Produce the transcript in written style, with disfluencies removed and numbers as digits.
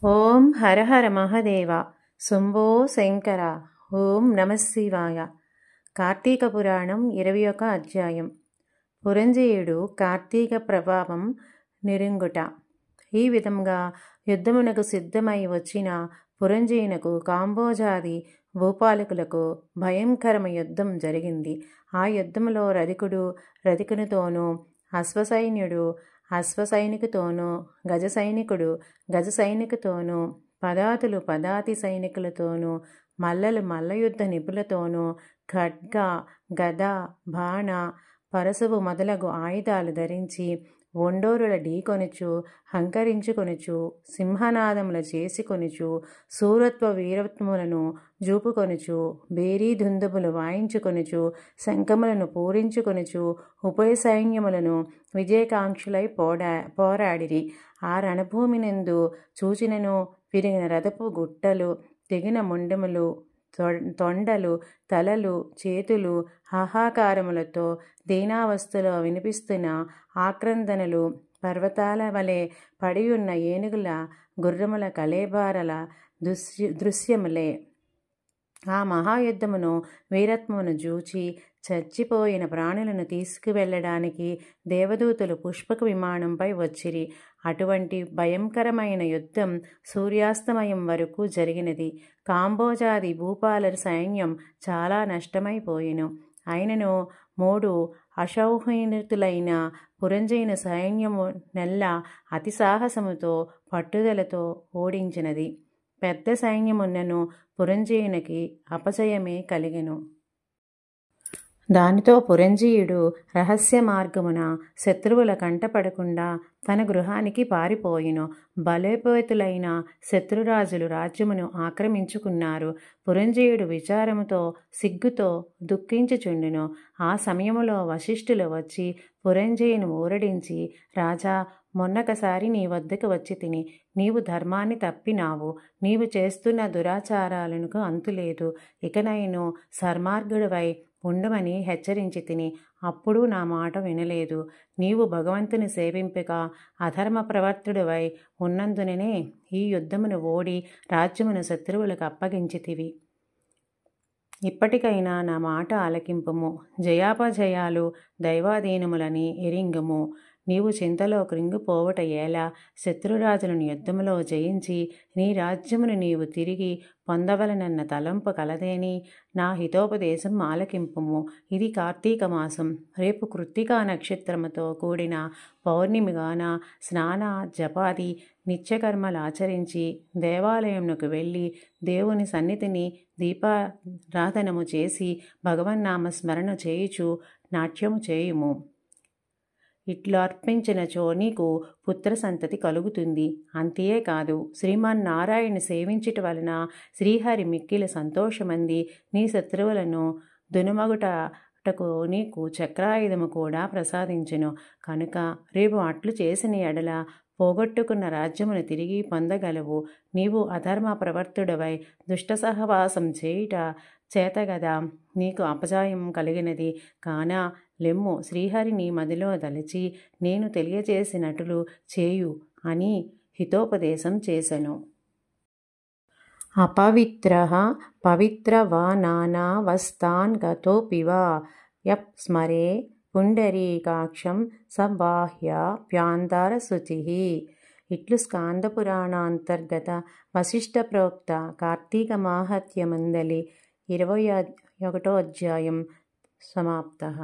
ఓం హర హర మహదేవ శంభో శంకర. ఓం నమశివాయ. కార్తీక పురాణం 21 అధ్యాయం. పురంజయుడు కార్తీక ప్రభావం నిరుంగుట. ఈ విధంగా యుద్ధమునకు సిద్ధమై వచ్చిన పురంజయునకు కాంబోజాది భూపాలకులకు భయంకరమ యుద్ధం జరిగింది. ఆ యుద్ధములో రధికుడు రధికునితోనూ, అశ్వసైన్యుడు అశ్వసైనికుతోనూ, గజసైనికుడు గజసైనికుతోనూ, పదాతులు పదాతి సైనికులతోనూ, మల్లలు మల్లయుద్ధ నిపులతోనూ, ఖడ్గ గద బాణ పరశువు మొదలగు ఆయుధాలు ధరించి ఒండోరుల ఢీకొనుచు, హంకరించుకొనుచు, సింహనాదముల చేసుకొనుచు, శూరత్వ వీరత్వములను జూపుకొనుచు, బేరీ దుందుబులు వాయించుకొనుచు, శంఖములను పూరించుకొనుచు, ఉభయ సైన్యములను విజయకాంక్షులై పోరాడిరి. ఆ రణభూమినందు చూచినను విరిగిన రథపు గుట్టలు, తెగిన ముండములు, తొండలు, తలలు, చేతులు, హాహాకారములతో దీనావస్థలో వినిపిస్తున్న ఆక్రందనలు, పర్వతాల వలె పడియున్న ఏనుగుల గుర్రముల కళేబారల దృశ్యములే. ఆ మహాయుద్ధమును వీరత్వమును జూచి చచ్చిపోయిన ప్రాణులను తీసుకువెళ్ళడానికి దేవదూతలు పుష్పక విమానంపై వచ్చిరి. అటువంటి భయంకరమైన యుద్ధం సూర్యాస్తమయం వరకు జరిగినది. కాంబోజాది భూపాల సైన్యం చాలా నష్టమైపోయెను. అయినను 3 అసౌహితులైన పురంజయుని సైన్యము నెల్లా అతి సాహసముతో పట్టుదలతో ఓడించినది. పెద్ద సైన్యమున్నను పురంజయునికి అపజయమే కలిగెను. దానితో పురంజయుడు రహస్య మార్గమున శత్రువుల కంటపడకుండా తన గృహానికి పారిపోయెను. బలోపేతులైన శత్రురాజులు రాజ్యమును ఆక్రమించుకున్నారు. పురంజయుడు విచారముతో సిగ్గుతో దుఃఖించుచుండెను. ఆ సమయములో వశిష్ఠులు వచ్చి పురంజయుని ఊరడించి, రాజా, మొన్నొకసారి నీ వద్దకు వచ్చి తిని నీవు ధర్మాన్ని తప్పినావు. నీవు చేస్తున్న దురాచారాలకు అంతులేదు. ఇకనైను సన్మార్గుడివై ఉండమని హెచ్చరించి తిని, అప్పుడు నా మాట వినలేదు. నీవు భగవంతుని సేవింపక అధర్మ ప్రవర్తుడివై ఉన్నందుననే ఈ యుద్ధమును ఓడి రాజ్యమును శత్రువులకు అప్పగించితివి. ఇప్పటికైనా నా మాట ఆలకింపుము. జయాపజయాలు దైవాధీనములని ఎరింగుము. నీవు చింతలో కృంగిపోవుట ఎలా? శత్రురాజులను యుద్ధములో జయించి నీ రాజ్యమును నీవు తిరిగి పొందవలనన్న తలంపు కలదేని? నా హితోపదేశం ఆలకింపుము. ఇది కార్తీక మాసం. రేపు కృత్తికా నక్షత్రముతో కూడిన పౌర్ణమిగాన స్నాన జపాది నిత్యకర్మలాచరించి దేవాలయమునకు వెళ్ళి దేవుని సన్నిధిని దీపారాధనము చేసి భగవన్నామ స్మరణ చేయుచు నాట్యము చేయుము. ఇట్లు అర్పించినచో నీకు పుత్ర సంతతి కలుగుతుంది. అంతే కాదు, శ్రీమన్నారాయణ సేవించుట వలన శ్రీహరి మిక్కిలి సంతోషమంది నీ శత్రువులను దునుమగుటకు నీకు చక్రాయుధము కూడా ప్రసాదించును. కనుక రేపు అట్లు చేసిన ఎడల పోగొట్టుకున్న రాజ్యమును తిరిగి పొందగలవు. నీవు అధర్మ ప్రవర్తుడవై దుష్ట సహవాసం చేయుట చేతగదా నీకు అపజయం కలిగినది. కాన లెమ్ము, శ్రీహరి నీ మదిలో దలచి నేను తెలియజేసినట్లు చేయు అని హితోపదేశం చేసెను. అపవిత్రః పవిత్రవానావస్థాన్ గతోపివా యః స్మరే పుండరీకాక్షం సబాహ్యాభ్యంతరశుచిః. ఇట్లు స్కాంద పురాణాంతర్గత వశిష్ఠ ప్రోక్త కార్తీక మాహాత్మ్యమందలి 21 అధ్యాయం సమాప్తః.